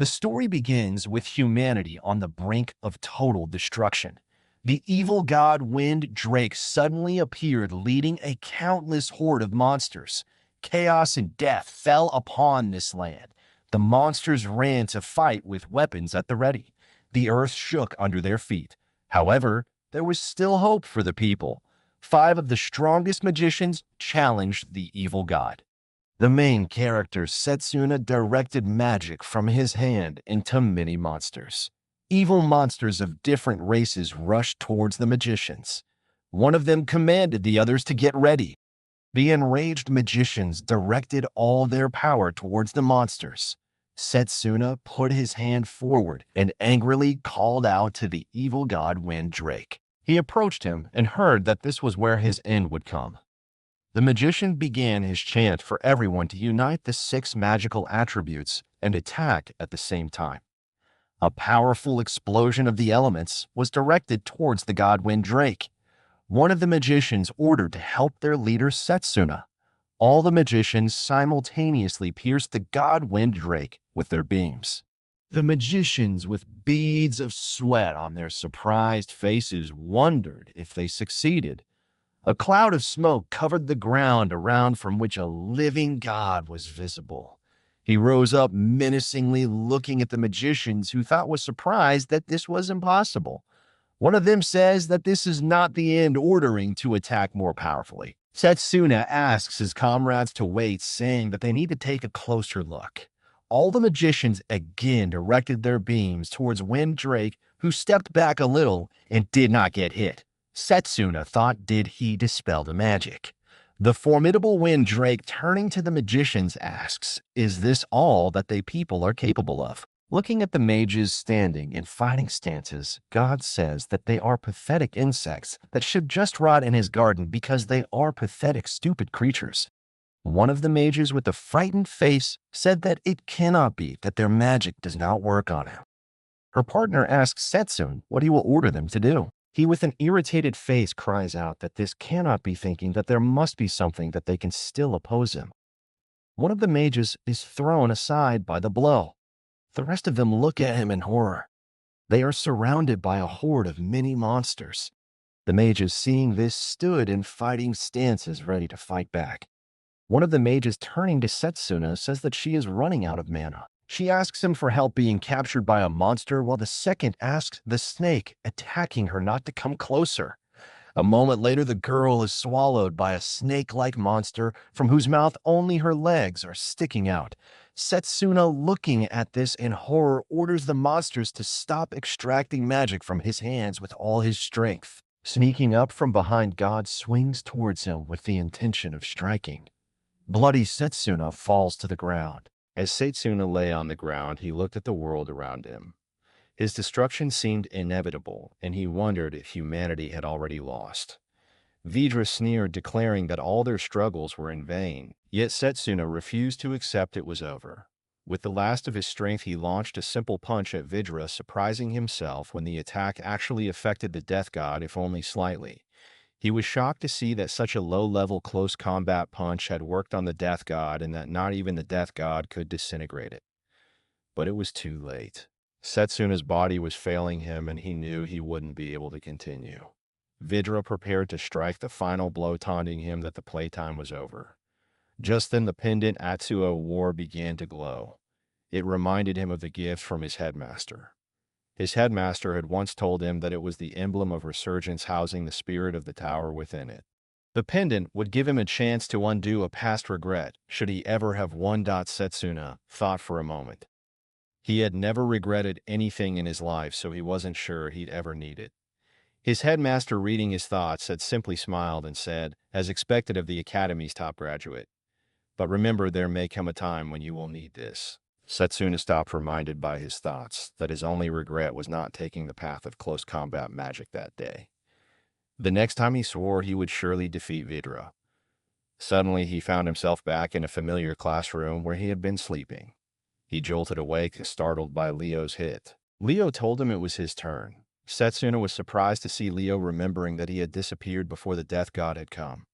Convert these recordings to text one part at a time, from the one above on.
The story begins with humanity on the brink of total destruction. The evil god Wind Drake suddenly appeared leading a countless horde of monsters. Chaos and death fell upon this land. The monsters ran to fight with weapons at the ready. The earth shook under their feet. However, there was still hope for the people. 5 of the strongest magicians challenged the evil god. The main character, Setsuna, directed magic from his hand into many monsters. Evil monsters of different races rushed towards the magicians. One of them commanded the others to get ready. The enraged magicians directed all their power towards the monsters. Setsuna put his hand forward and angrily called out to the evil god Wind Drake. He approached him and heard that this was where his end would come. The magician began his chant for everyone to unite the 6 magical attributes and attack at the same time. A powerful explosion of the elements was directed towards the god Wind Drake. One of the magicians ordered to help their leader Setsuna. All the magicians simultaneously pierced the god Wind Drake with their beams. The magicians, with beads of sweat on their surprised faces, wondered if they succeeded. A cloud of smoke covered the ground around from which a living god was visible. He rose up menacingly, looking at the magicians, who thought with surprise that this was impossible. One of them says that this is not the end, ordering to attack more powerfully. Setsuna asks his comrades to wait, saying that they need to take a closer look. All the magicians again directed their beams towards Wind Drake, who stepped back a little and did not get hit. Setsuna thought, did he dispel the magic? The formidable Wind Drake, turning to the magicians, asks, is this all that they people are capable of? Looking at the mages standing in fighting stances, God says that they are pathetic insects that should just rot in his garden because they are pathetic, stupid creatures. One of the mages with a frightened face said that it cannot be that their magic does not work on him. Her partner asks Setsuna what he will order them to do. He, with an irritated face, cries out that this cannot be, thinking that there must be something that they can still oppose him. One of the mages is thrown aside by the blow. The rest of them look at him in horror. They are surrounded by a horde of many monsters. The mages, seeing this, stood in fighting stances ready to fight back. One of the mages, turning to Setsuna, says that she is running out of mana. She asks him for help being captured by a monster, while the second asks the snake attacking her not to come closer. A moment later, the girl is swallowed by a snake-like monster from whose mouth only her legs are sticking out. Setsuna, looking at this in horror, orders the monsters to stop extracting magic from his hands with all his strength. Sneaking up from behind, God swings towards him with the intention of striking. Bloody Setsuna falls to the ground. As Setsuna lay on the ground, he looked at the world around him. His destruction seemed inevitable, and he wondered if humanity had already lost. Vidra sneered, declaring that all their struggles were in vain, yet Setsuna refused to accept it was over. With the last of his strength, he launched a simple punch at Vidra, surprising himself when the attack actually affected the death god, if only slightly. He was shocked to see that such a low-level close combat punch had worked on the death god and that not even the death god could disintegrate it. But it was too late. Setsuna's body was failing him, and he knew he wouldn't be able to continue. Vidra prepared to strike the final blow, taunting him that the playtime was over. Just then the pendant Atsuo wore began to glow. It reminded him of the gift from his headmaster. His headmaster had once told him that it was the emblem of resurgence, housing the spirit of the tower within it. The pendant would give him a chance to undo a past regret, should he ever have won. Setsuna thought for a moment. He had never regretted anything in his life, so he wasn't sure he'd ever need it. His headmaster, reading his thoughts, had simply smiled and said, as expected of the academy's top graduate, "But remember, there may come a time when you will need this." Setsuna stopped, reminded by his thoughts that his only regret was not taking the path of close combat magic that day. The next time he swore he would surely defeat Vidra. Suddenly, he found himself back in a familiar classroom where he had been sleeping. He jolted awake, startled by Leo's hit. Leo told him it was his turn. Setsuna was surprised to see Leo, remembering that he had disappeared before the death god had come.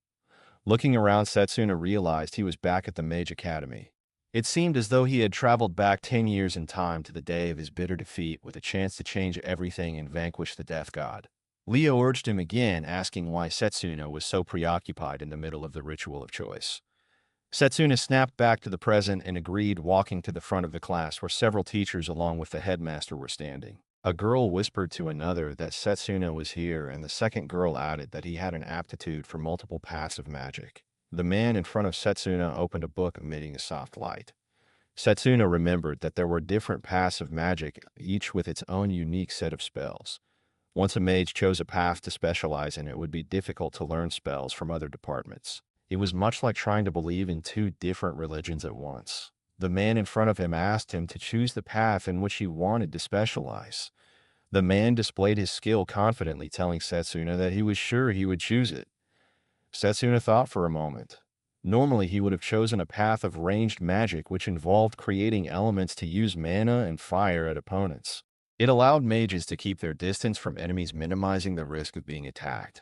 Looking around, Setsuna realized he was back at the Mage Academy. It seemed as though he had traveled back 10 years in time to the day of his bitter defeat with a chance to change everything and vanquish the death god. Leo urged him again, asking why Setsuna was so preoccupied in the middle of the ritual of choice. Setsuna snapped back to the present and agreed, walking to the front of the class where several teachers along with the headmaster were standing. A girl whispered to another that Setsuna was here, and the second girl added that he had an aptitude for multiple paths of magic. The man in front of Setsuna opened a book, emitting a soft light. Setsuna remembered that there were different paths of magic, each with its own unique set of spells. Once a mage chose a path to specialize in, it would be difficult to learn spells from other departments. It was much like trying to believe in two different religions at once. The man in front of him asked him to choose the path in which he wanted to specialize. The man displayed his skill confidently, telling Setsuna that he was sure he would choose it. Setsuna thought for a moment. Normally, he would have chosen a path of ranged magic, which involved creating elements to use mana and fire at opponents. It allowed mages to keep their distance from enemies, minimizing the risk of being attacked.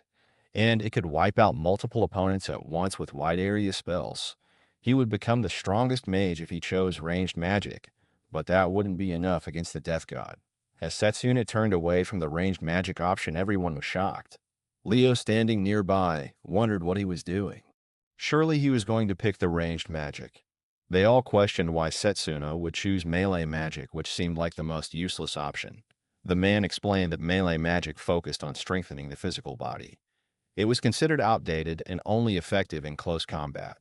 And it could wipe out multiple opponents at once with wide area spells. He would become the strongest mage if he chose ranged magic, but that wouldn't be enough against the death god. As Setsuna turned away from the ranged magic option, everyone was shocked. Leo, standing nearby, wondered what he was doing. Surely he was going to pick the ranged magic. They all questioned why Setsuna would choose melee magic, which seemed like the most useless option. The man explained that melee magic focused on strengthening the physical body. It was considered outdated and only effective in close combat.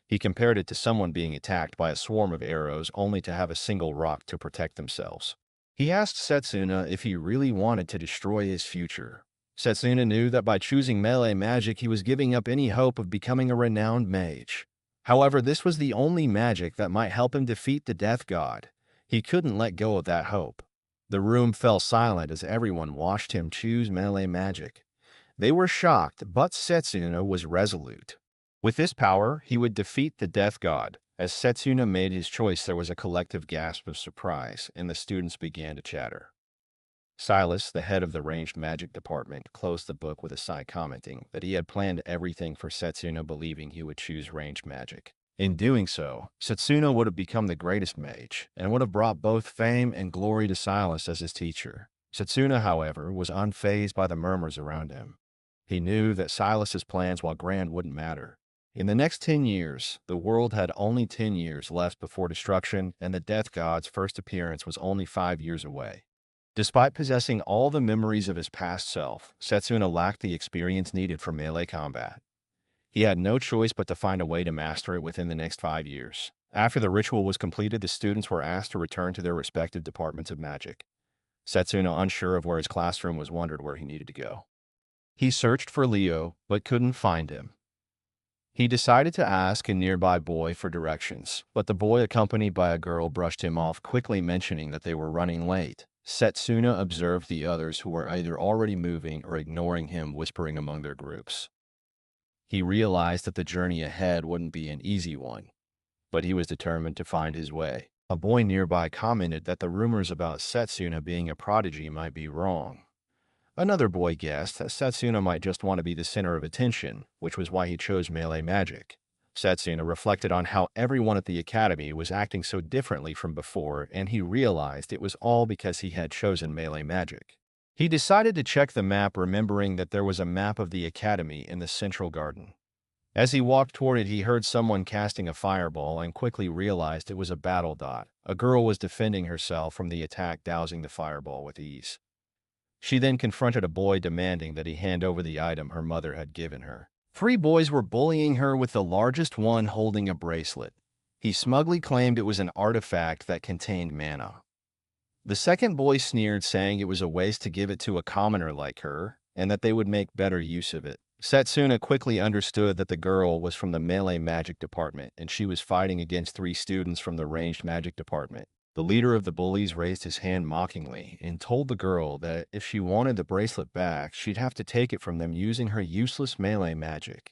He compared it to someone being attacked by a swarm of arrows only to have a single rock to protect themselves. He asked Setsuna if he really wanted to destroy his future. Setsuna knew that by choosing melee magic, he was giving up any hope of becoming a renowned mage. However, this was the only magic that might help him defeat the death god. He couldn't let go of that hope. The room fell silent as everyone watched him choose melee magic. They were shocked, but Setsuna was resolute. With this power, he would defeat the death god. As Setsuna made his choice, there was a collective gasp of surprise, and the students began to chatter. Silas, the head of the ranged magic department, closed the book with a sigh, commenting that he had planned everything for Setsuna, believing he would choose ranged magic. In doing so, Setsuna would have become the greatest mage, and would have brought both fame and glory to Silas as his teacher. Setsuna, however, was unfazed by the murmurs around him. He knew that Silas's plans, while grand, wouldn't matter. In the next 10 years, the world had only 10 years left before destruction, and the death god's first appearance was only 5 years away. Despite possessing all the memories of his past self, Setsuna lacked the experience needed for melee combat. He had no choice but to find a way to master it within the next 5 years. After the ritual was completed, the students were asked to return to their respective departments of magic. Setsuna, unsure of where his classroom was, wondered where he needed to go. He searched for Leo, but couldn't find him. He decided to ask a nearby boy for directions, but the boy, accompanied by a girl, brushed him off, quickly mentioning that they were running late. Setsuna observed the others, who were either already moving or ignoring him, whispering among their groups. He realized that the journey ahead wouldn't be an easy one, but he was determined to find his way. A boy nearby commented that the rumors about Setsuna being a prodigy might be wrong. Another boy guessed that Setsuna might just want to be the center of attention, which was why he chose melee magic. Setsuna reflected on how everyone at the academy was acting so differently from before, and he realized it was all because he had chosen melee magic. He decided to check the map, remembering that there was a map of the academy in the central garden. As he walked toward it, he heard someone casting a fireball and quickly realized it was a battle dot. A girl was defending herself from the attack, dousing the fireball with ease. She then confronted a boy, demanding that he hand over the item her mother had given her. 3 boys were bullying her, with the largest one holding a bracelet. He smugly claimed it was an artifact that contained mana. The second boy sneered, saying it was a waste to give it to a commoner like her, and that they would make better use of it. Setsuna quickly understood that the girl was from the melee magic department, and she was fighting against 3 students from the ranged magic department. The leader of the bullies raised his hand mockingly and told the girl that if she wanted the bracelet back, she'd have to take it from them using her useless melee magic.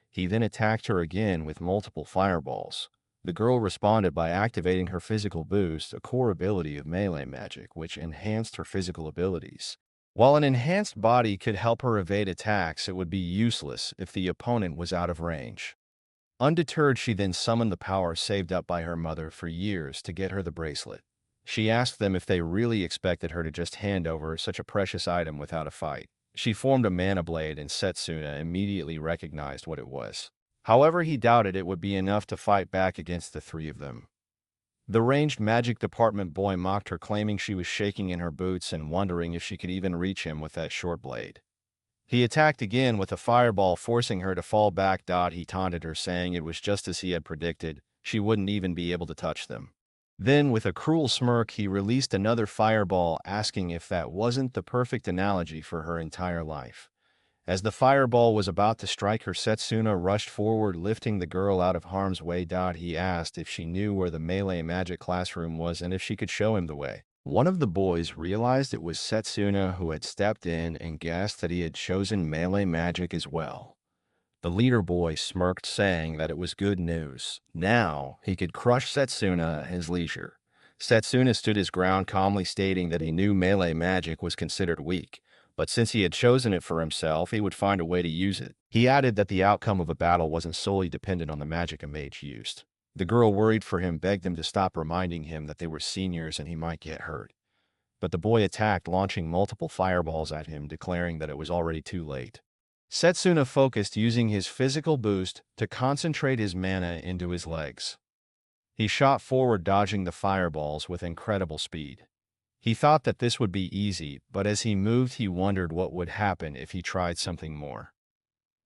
He then attacked her again with multiple fireballs. The girl responded by activating her physical boost, a core ability of melee magic, which enhanced her physical abilities. While an enhanced body could help her evade attacks, it would be useless if the opponent was out of range. Undeterred, she then summoned the power saved up by her mother for years to get her the bracelet. She asked them if they really expected her to just hand over such a precious item without a fight. She formed a mana blade and Setsuna immediately recognized what it was. However, he doubted it would be enough to fight back against the three of them. The ranged magic department boy mocked her, claiming she was shaking in her boots and wondering if she could even reach him with that short blade. He attacked again with a fireball, forcing her to fall back. He taunted her, saying it was just as he had predicted, she wouldn't even be able to touch them. Then, with a cruel smirk, he released another fireball, asking if that wasn't the perfect analogy for her entire life. As the fireball was about to strike her, Setsuna rushed forward, lifting the girl out of harm's way. He asked if she knew where the melee magic classroom was and if she could show him the way. One of the boys realized it was Setsuna who had stepped in and guessed that he had chosen melee magic as well. The leader boy smirked, saying that it was good news. Now he could crush Setsuna at his leisure. Setsuna stood his ground, calmly stating that he knew melee magic was considered weak, but since he had chosen it for himself, he would find a way to use it. He added that the outcome of a battle wasn't solely dependent on the magic a mage used. The girl, worried for him, begged him to stop, reminding him that they were seniors and he might get hurt. But the boy attacked, launching multiple fireballs at him, declaring that it was already too late. Setsuna focused, using his physical boost to concentrate his mana into his legs. He shot forward, dodging the fireballs with incredible speed. He thought that this would be easy, but as he moved, he wondered what would happen if he tried something more.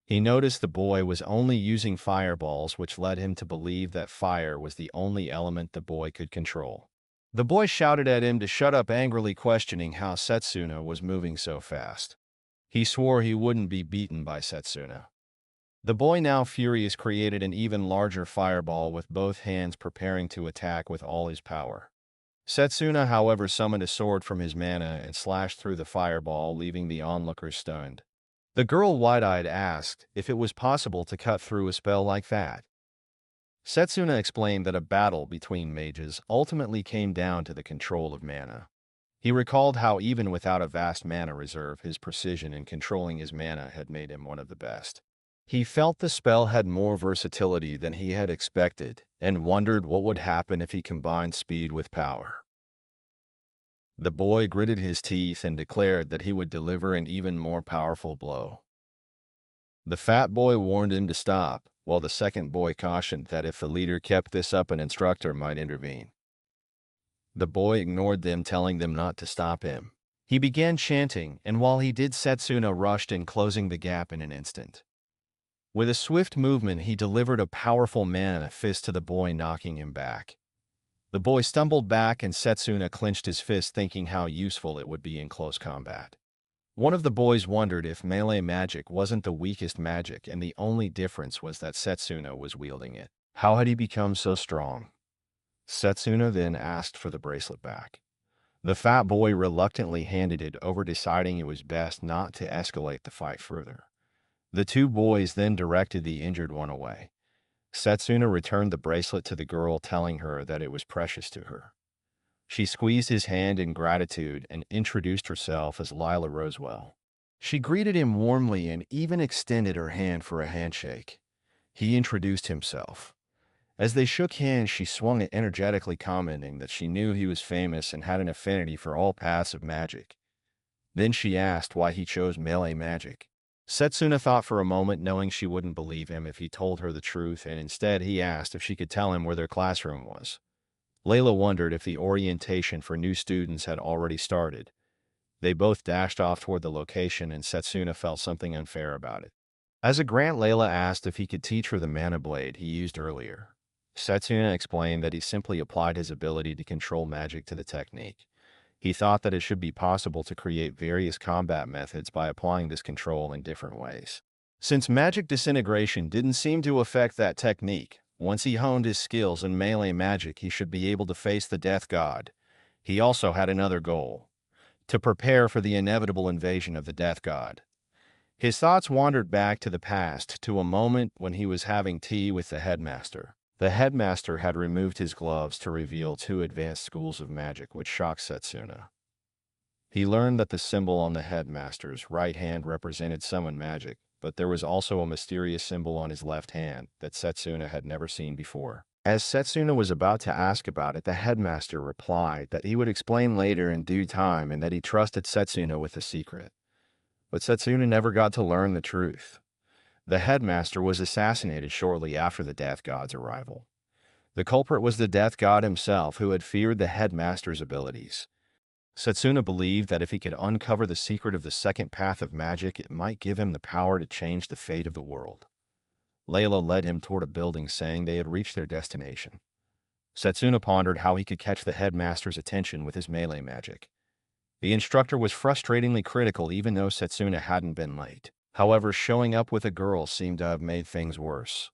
He noticed the boy was only using fireballs, which led him to believe that fire was the only element the boy could control. The boy shouted at him to shut up, angrily questioning how Setsuna was moving so fast. He swore he wouldn't be beaten by Setsuna. The boy, now furious, created an even larger fireball with both hands, preparing to attack with all his power. Setsuna, however, summoned a sword from his mana and slashed through the fireball, leaving the onlookers stunned. The girl, wide-eyed, asked if it was possible to cut through a spell like that. Setsuna explained that a battle between mages ultimately came down to the control of mana. He recalled how even without a vast mana reserve, his precision in controlling his mana had made him one of the best. He felt the spell had more versatility than he had expected and wondered what would happen if he combined speed with power. The boy gritted his teeth and declared that he would deliver an even more powerful blow. The fat boy warned him to stop, while the second boy cautioned that if the leader kept this up, an instructor might intervene. The boy ignored them, telling them not to stop him. He began chanting, and while he did, Setsuna rushed in, closing the gap in an instant. With a swift movement, he delivered a powerful mana fist to the boy, knocking him back. The boy stumbled back, and Setsuna clenched his fist, thinking how useful it would be in close combat. One of the boys wondered if melee magic wasn't the weakest magic, and the only difference was that Setsuna was wielding it. How had he become so strong? Setsuna then asked for the bracelet back. The fat boy reluctantly handed it over, deciding it was best not to escalate the fight further. The two boys then directed the injured one away. Setsuna returned the bracelet to the girl, telling her that it was precious to her. She squeezed his hand in gratitude and introduced herself as Lila Rosewell. She greeted him warmly and even extended her hand for a handshake. He introduced himself. As they shook hands, she swung it energetically, commenting that she knew he was famous and had an affinity for all paths of magic. Then she asked why he chose melee magic. Setsuna thought for a moment, knowing she wouldn't believe him if he told her the truth, and instead he asked if she could tell him where their classroom was. Layla wondered if the orientation for new students had already started. They both dashed off toward the location, and Setsuna felt something unfair about it. As a grant, Layla asked if he could teach her the mana blade he used earlier. Setsuna explained that he simply applied his ability to control magic to the technique. He thought that it should be possible to create various combat methods by applying this control in different ways. Since magic disintegration didn't seem to affect that technique, once he honed his skills in melee magic, he should be able to face the death god. He also had another goal: to prepare for the inevitable invasion of the death god. His thoughts wandered back to the past, to a moment when he was having tea with the headmaster. The headmaster had removed his gloves to reveal two advanced schools of magic, which shocked Setsuna. He learned that the symbol on the headmaster's right hand represented summon magic, but there was also a mysterious symbol on his left hand that Setsuna had never seen before. As Setsuna was about to ask about it, the headmaster replied that he would explain later in due time and that he trusted Setsuna with the secret. But Setsuna never got to learn the truth. The headmaster was assassinated shortly after the Death God's arrival. The culprit was the Death God himself, who had feared the headmaster's abilities. Setsuna believed that if he could uncover the secret of the second path of magic, it might give him the power to change the fate of the world. Layla led him toward a building, saying they had reached their destination. Setsuna pondered how he could catch the headmaster's attention with his melee magic. The instructor was frustratingly critical even though Setsuna hadn't been late. However, showing up with a girl seemed to have made things worse.